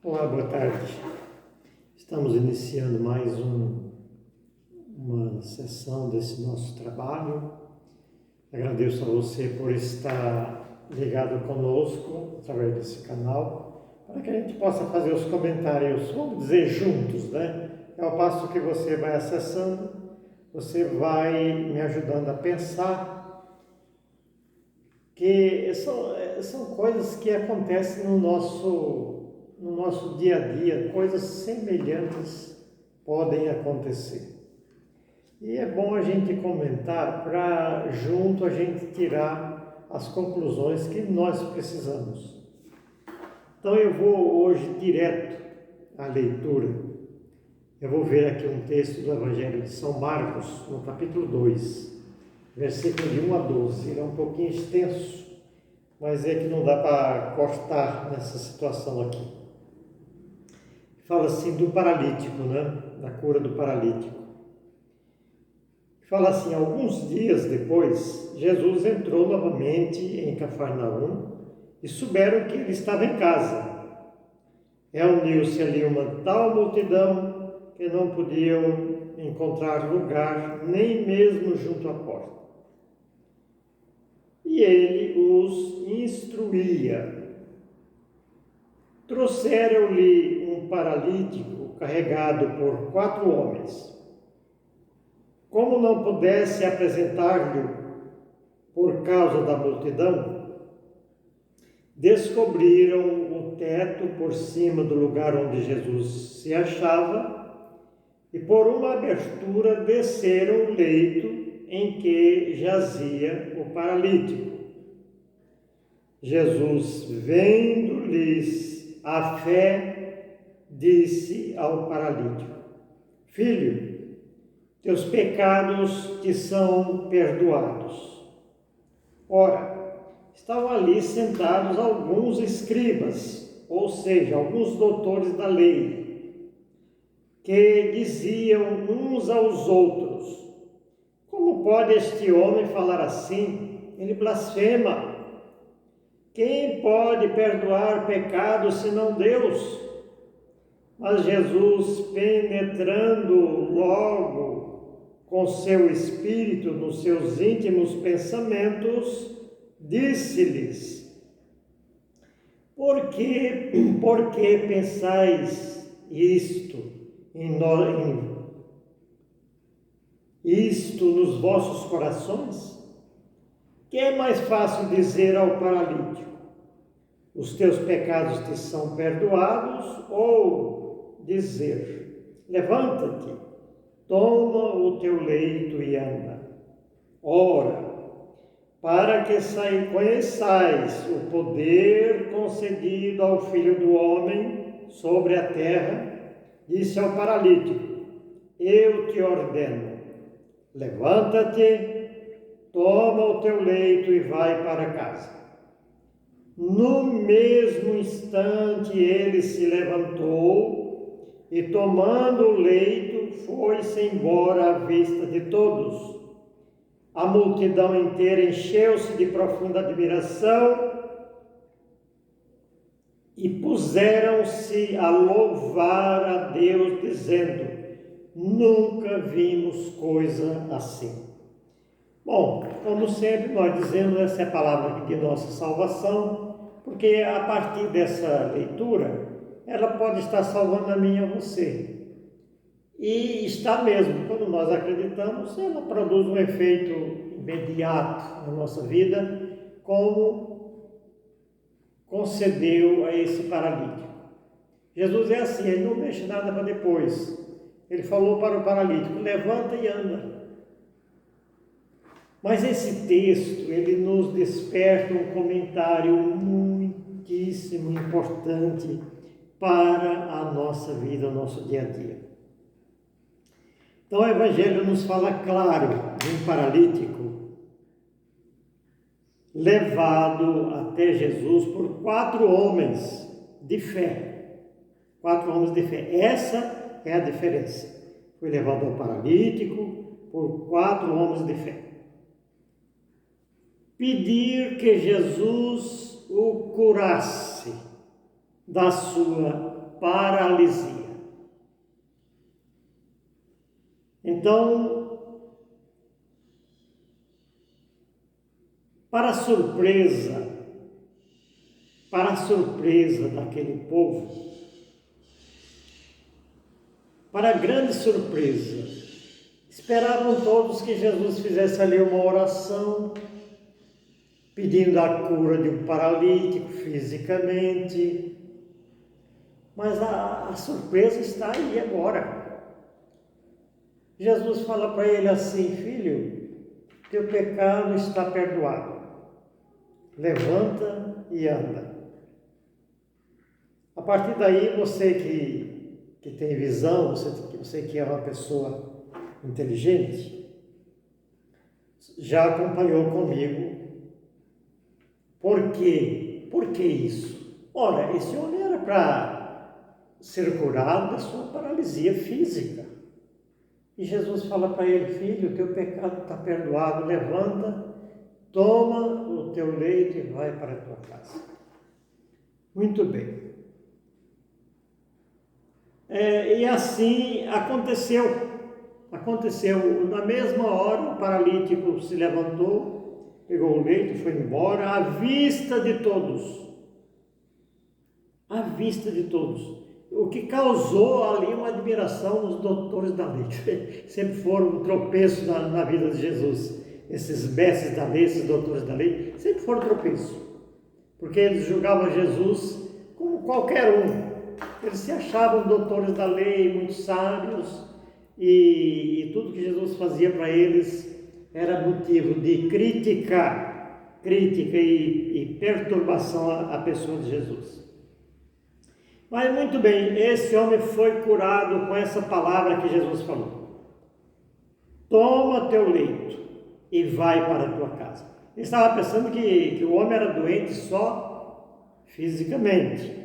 Olá, boa tarde. Estamos iniciando mais uma sessão desse nosso trabalho. Agradeço a você por estar ligado conosco através desse canal, para que a gente possa fazer os comentários, vamos dizer, juntos, né? Ao passo que você vai acessando, você vai me ajudando a pensar que são coisas que acontecem no nosso dia a dia, coisas semelhantes podem acontecer. E é bom a gente comentar para junto a gente tirar as conclusões que nós precisamos. Então eu vou hoje direto à leitura. Eu vou ver aqui um texto do Evangelho de São Marcos, no capítulo 2, versículo de 1 a 12. Ele é um pouquinho extenso, mas é que não dá para cortar nessa situação aqui. Fala assim do paralítico, né? Da cura do paralítico. Fala assim: alguns dias depois, Jesus entrou novamente em Cafarnaum e souberam que ele estava em casa. Reuniu-se ali uma tal multidão que não podiam encontrar lugar, nem mesmo junto à porta. E ele os instruía. Trouxeram-lhe um paralítico carregado por 4 homens. Como não pudesse apresentar-lhe por causa da multidão, descobriram o teto por cima do lugar onde Jesus se achava e por uma abertura desceram o leito em que jazia o paralítico. Jesus, vendo-lhes a fé, disse ao paralítico: Filho, teus pecados te são perdoados. Ora, estavam ali sentados alguns escribas, ou seja, alguns doutores da lei, que diziam uns aos outros: Como pode este homem falar assim? Ele blasfema. Quem pode perdoar pecados senão Deus? Mas Jesus, penetrando logo com seu espírito nos seus íntimos pensamentos, disse-lhes: Por que pensais isto isto nos vossos corações? Que é mais fácil dizer ao paralítico: os teus pecados te são perdoados, ou dizer: levanta-te, toma o teu leito e anda. Ora, para que conheçais o poder concedido ao Filho do Homem sobre a terra, disse ao paralítico: eu te ordeno, levanta-te, toma o teu leito e vai para casa. No mesmo instante ele se levantou e, tomando o leito, foi-se embora à vista de todos. A multidão inteira encheu-se de profunda admiração e puseram-se a louvar a Deus, dizendo: nunca vimos coisa assim. Bom, como sempre nós dizemos, essa é a palavra de nossa salvação, porque a partir dessa leitura, ela pode estar salvando a mim e a você. E está mesmo, quando nós acreditamos, ela produz um efeito imediato na nossa vida, como concedeu a esse paralítico. Jesus é assim, ele não deixa nada para depois. Ele falou para o paralítico: levanta e anda. Mas esse texto, ele nos desperta um comentário muitíssimo importante para a nossa vida, o nosso dia a dia. Então o Evangelho nos fala claro de um paralítico levado até Jesus por 4 homens de fé. 4 homens de fé. Essa é a diferença. Foi levado ao paralítico por 4 homens de fé. Pedir que Jesus o curasse da sua paralisia. Então, para a surpresa daquele povo, para a grande surpresa, esperavam todos que Jesus fizesse ali uma oração, pedindo a cura de um paralítico fisicamente, mas a surpresa está aí agora. Jesus fala para ele assim: filho, teu pecado está perdoado, levanta e anda. A partir daí, você que tem visão, você que é uma pessoa inteligente, já acompanhou comigo. Por quê? Por que isso? Ora, esse homem era para ser curado da sua paralisia física. E Jesus fala para ele: filho, teu pecado está perdoado, levanta, toma o teu leito e vai para a tua casa. Muito bem. E assim aconteceu. Na mesma hora, o paralítico se levantou, pegou o leito e foi embora, à vista de todos. À vista de todos. O que causou ali uma admiração nos doutores da lei. Sempre foram um tropeço na vida de Jesus. Esses mestres da lei, esses doutores da lei, sempre foram tropeço. Porque eles julgavam Jesus como qualquer um. Eles se achavam doutores da lei, muito sábios, e tudo que Jesus fazia para eles era motivo de crítica e perturbação à pessoa de Jesus. Mas muito bem, esse homem foi curado com essa palavra que Jesus falou: toma teu leito e vai para a tua casa. Ele estava pensando que o homem era doente só fisicamente.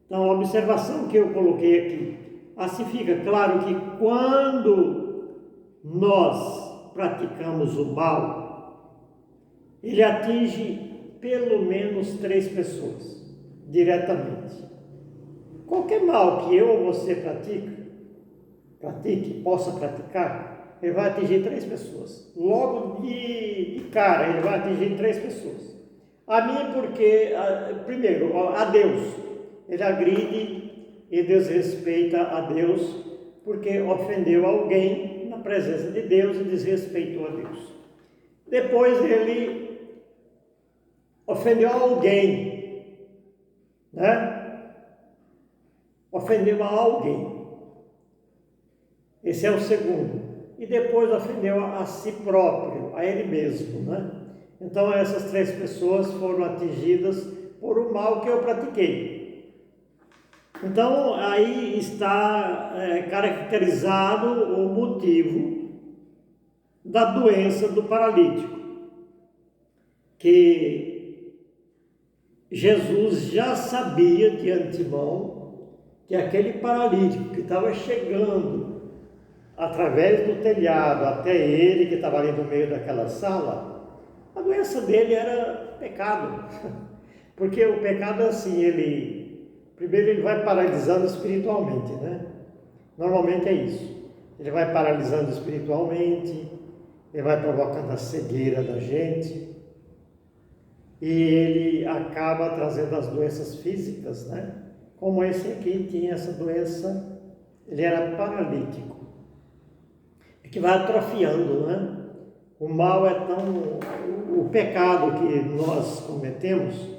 Então, a observação que eu coloquei aqui, assim fica claro que quando nós praticamos o mal, ele atinge pelo menos 3 pessoas diretamente. Qualquer mal que eu ou você possa praticar, ele vai atingir 3 pessoas. Logo de cara, ele vai atingir 3 pessoas. A mim porque, primeiro, a Deus. Ele agride e desrespeita a Deus porque ofendeu alguém na presença de Deus e desrespeitou a Deus. Depois ele ofendeu alguém, né? Ofendeu a alguém. Esse é o segundo. E depois ofendeu a si próprio, a ele mesmo, né? Então essas 3 pessoas foram atingidas por o mal que eu pratiquei. Então, aí está caracterizado o motivo da doença do paralítico, que Jesus já sabia de antemão que aquele paralítico que estava chegando através do telhado até ele, que estava ali no meio daquela sala, a doença dele era pecado, porque o pecado é assim, primeiro ele vai paralisando espiritualmente, né? Normalmente é isso. Ele vai paralisando espiritualmente, ele vai provocando a cegueira da gente, e ele acaba trazendo as doenças físicas, né? Como esse aqui tinha essa doença, ele era paralítico, que vai atrofiando, né? O mal é o pecado que nós cometemos.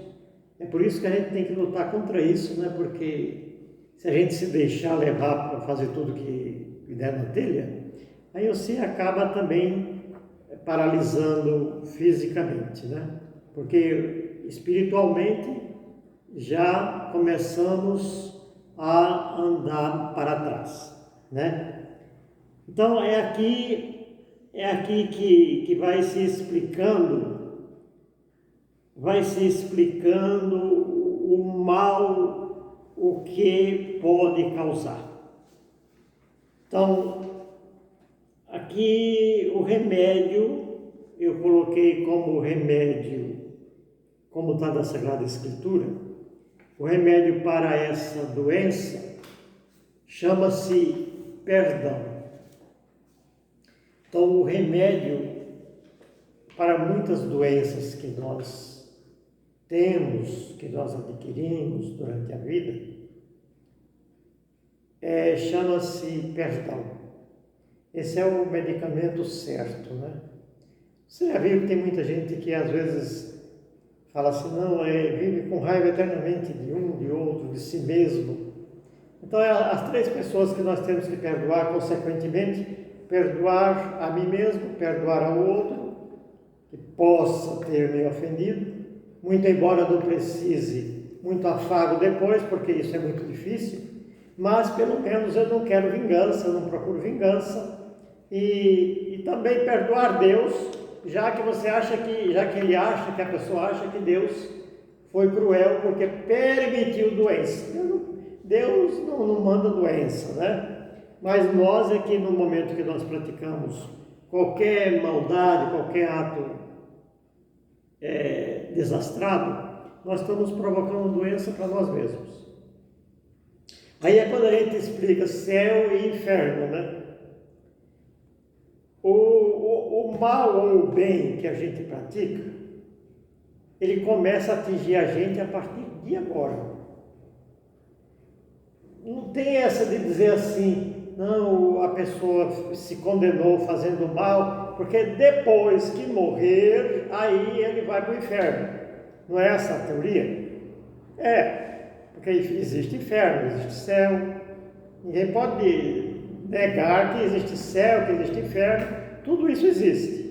É por isso que a gente tem que lutar contra isso, né? Porque se a gente se deixar levar para fazer tudo que der na telha, aí você acaba também paralisando fisicamente, né? Porque espiritualmente já começamos a andar para trás, né? Então é aqui que vai se explicando o mal, o que pode causar. Então, aqui o remédio, eu coloquei como remédio, como está na Sagrada Escritura, O remédio para essa doença chama-se perdão. Então, o remédio para muitas doenças que nós temos, que nós adquirimos durante a vida, chama-se perdão. Esse é o medicamento certo, né? Você já viu que tem muita gente que às vezes fala assim, não, vive com raiva eternamente de um, de outro, de si mesmo. Então, as três pessoas que nós temos que perdoar, consequentemente, perdoar a mim mesmo, perdoar ao outro, que possa ter me ofendido, muito embora não precise muito afago depois, porque isso é muito difícil, mas pelo menos eu não quero vingança, eu não procuro vingança, e também perdoar Deus, já que ele acha, que a pessoa acha que Deus foi cruel porque permitiu doença. Deus não manda doença, né? Mas nós é que no momento que nós praticamos qualquer maldade, qualquer ato desastrado, nós estamos provocando doença para nós mesmos. Aí é quando a gente explica céu e inferno, né? O mal ou o bem que a gente pratica, ele começa a atingir a gente a partir de agora. Não tem essa de dizer assim, não, a pessoa se condenou fazendo mal, porque depois que morrer, aí ele vai para o inferno. Não é essa a teoria? Porque existe inferno, existe céu. Ninguém pode negar que existe céu, que existe inferno. Tudo isso existe.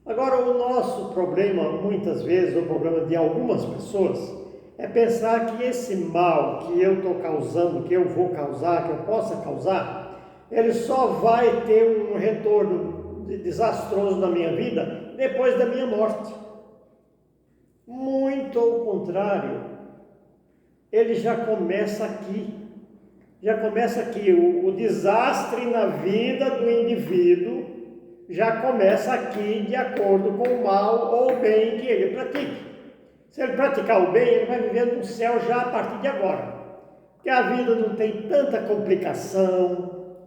Agora, o nosso problema, muitas vezes, o problema de algumas pessoas, é pensar que esse mal que eu estou causando, que eu vou causar, que eu possa causar, ele só vai ter um retorno desastroso na minha vida depois da minha morte. Muito ao contrário, ele já começa aqui. Já começa aqui. O desastre na vida do indivíduo já começa aqui, de acordo com o mal ou o bem que ele pratique. Se ele praticar o bem, ele vai viver no céu já a partir de agora. Porque a vida não tem tanta complicação,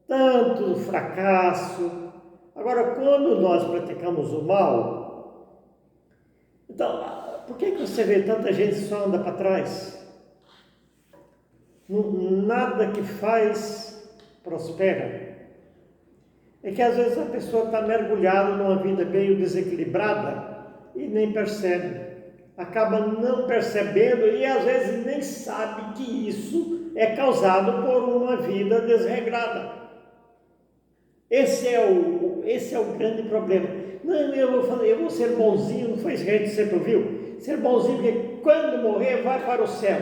tanto fracasso. Agora, quando nós praticamos o mal, então, por que você vê tanta gente só anda para trás? Nada que faz prospera. É que às vezes a pessoa está mergulhada numa vida meio desequilibrada e nem percebe. Acaba não percebendo e às vezes nem sabe que isso é causado por uma vida desregrada. Esse é o grande problema. Não, eu vou ser bonzinho, não foi isso que a gente sempre ouviu? Ser bonzinho porque quando morrer vai para o céu.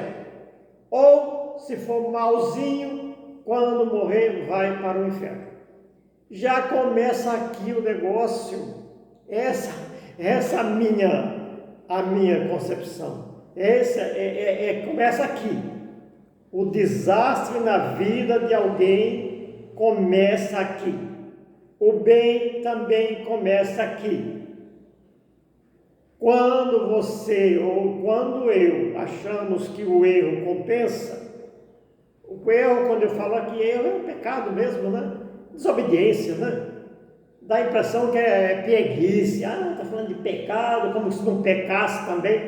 Ou, se for malzinho, quando morrer vai para o inferno. Já começa aqui o negócio, essa a minha concepção. Começa aqui. O desastre na vida de alguém começa aqui. O bem também começa aqui. Quando você ou quando eu achamos que o erro compensa, o erro, quando eu falo aqui, erro é um pecado mesmo, né? Desobediência, né? Dá a impressão que é pieguice. Está falando de pecado, como se não pecasse também.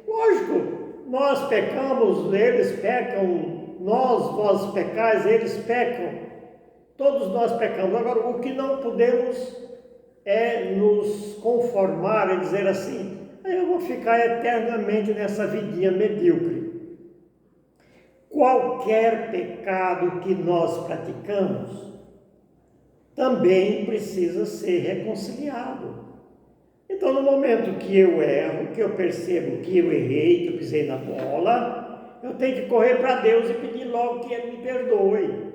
Lógico, nós pecamos, eles pecam, vós pecais, eles pecam. Todos nós pecamos. Agora, o que não podemos é nos conformar e dizer assim, eu vou ficar eternamente nessa vidinha medíocre. Qualquer pecado que nós praticamos também precisa ser reconciliado. Então, no momento que eu erro, que eu percebo que eu errei, que eu pisei na bola, eu tenho que correr para Deus e pedir logo que Ele me perdoe.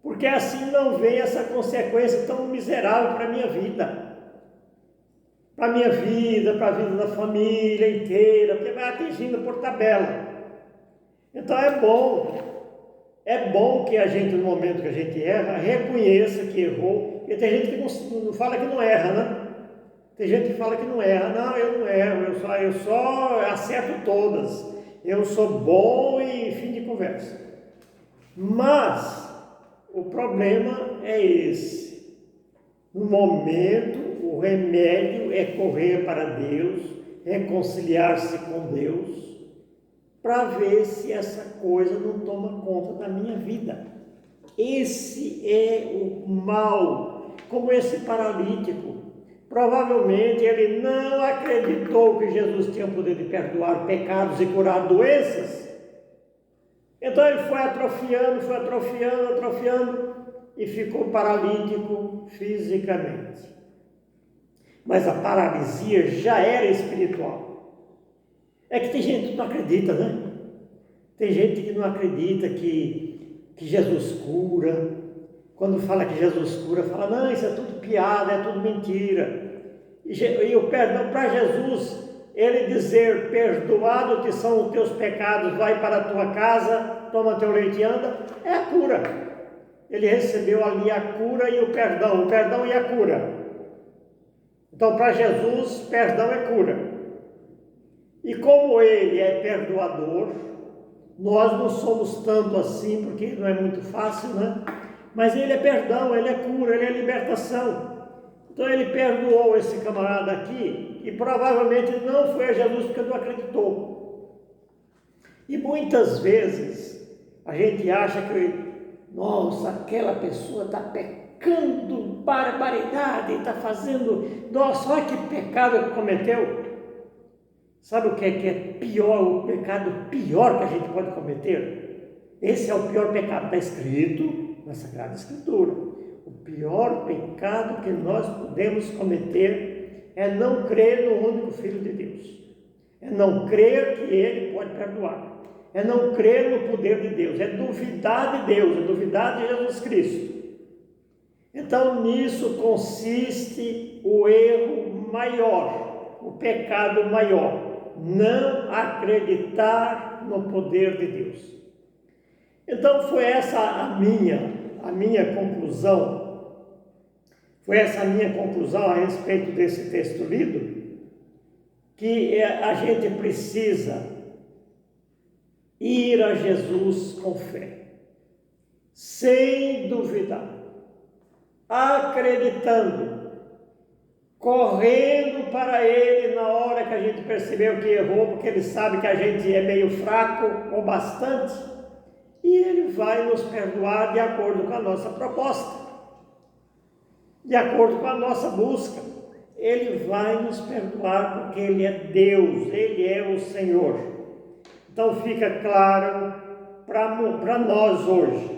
Porque assim não vem essa consequência tão miserável para a minha vida. Para a minha vida, para a vida da família inteira, porque vai atingindo por tabela. Então é bom que a gente, no momento que a gente erra, reconheça que errou. E tem gente que não fala que não erra, né? Tem gente que fala que não erra. Não, eu não erro, eu só acerto todas. eu sou bom e fim de conversa. Mas o problema é esse. No momento, o remédio é correr para Deus, reconciliar-se com Deus, para ver se essa coisa não toma conta da minha vida. Esse é o mal, como esse paralítico. Provavelmente ele não acreditou que Jesus tinha o poder de perdoar pecados e curar doenças. Então ele foi atrofiando e ficou paralítico fisicamente. Mas a paralisia já era espiritual. É que tem gente que não acredita, né? Tem gente que não acredita que Jesus cura. Quando fala que Jesus cura, fala, não, isso é tudo piada, é tudo mentira. E o perdão para Jesus, ele dizer, perdoado-te são os teus pecados, vai para a tua casa, toma teu leite e anda, é a cura. Ele recebeu ali a cura e o perdão e a cura. Então, para Jesus, perdão é cura. E como ele é perdoador, nós não somos tanto assim, porque não é muito fácil, né? Mas ele é perdão, ele é cura, ele é libertação. Então ele perdoou esse camarada aqui, e provavelmente não foi a Jesus porque não acreditou. E muitas vezes a gente acha que, nossa, aquela pessoa está pecando barbaridade, está fazendo, nossa, olha que pecado que cometeu. Sabe o que é pior, o pecado pior que a gente pode cometer? Esse é o pior pecado, está escrito na Sagrada Escritura. O pior pecado que nós podemos cometer é não crer no único Filho de Deus. É não crer que Ele pode perdoar. É não crer no poder de Deus. É duvidar de Deus, é duvidar de Jesus Cristo. Então nisso consiste o erro maior, o pecado maior. Não acreditar no poder de Deus. Então foi essa a minha conclusão. Foi essa a minha conclusão a respeito desse texto lido, que a gente precisa ir a Jesus com fé, sem duvidar, acreditando, correndo para Ele na hora que a gente percebeu que errou, porque Ele sabe que a gente é meio fraco ou bastante, e Ele vai nos perdoar de acordo com a nossa proposta, de acordo com a nossa busca. Ele vai nos perdoar porque Ele é Deus, Ele é o Senhor. Então fica claro para nós hoje,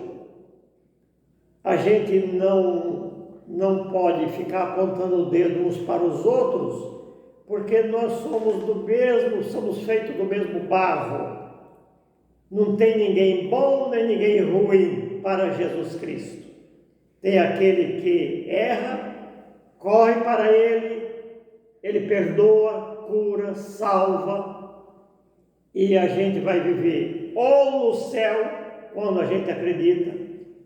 a gente não pode ficar apontando o dedo uns para os outros, porque nós somos feitos do mesmo barro. Não tem ninguém bom nem ninguém ruim para Jesus Cristo. Tem aquele que erra, corre para Ele perdoa, cura, salva, e a gente vai viver ou no céu, quando a gente acredita,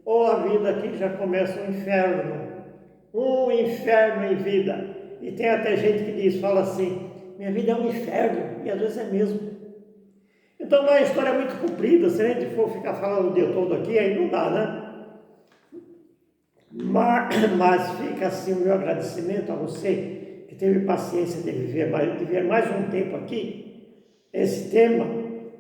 ou a vida aqui já começa um inferno em vida. E tem até gente que fala assim, minha vida é um inferno, e às vezes é mesmo. Então é uma história muito comprida, se a gente for ficar falando o dia todo aqui, aí não dá, né? Mas fica assim o meu agradecimento a você, que teve paciência de viver mais um tempo aqui, esse tema,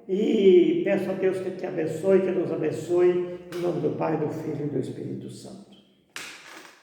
e peço a Deus que te abençoe, que nos abençoe, em nome do Pai, do Filho e do Espírito Santo.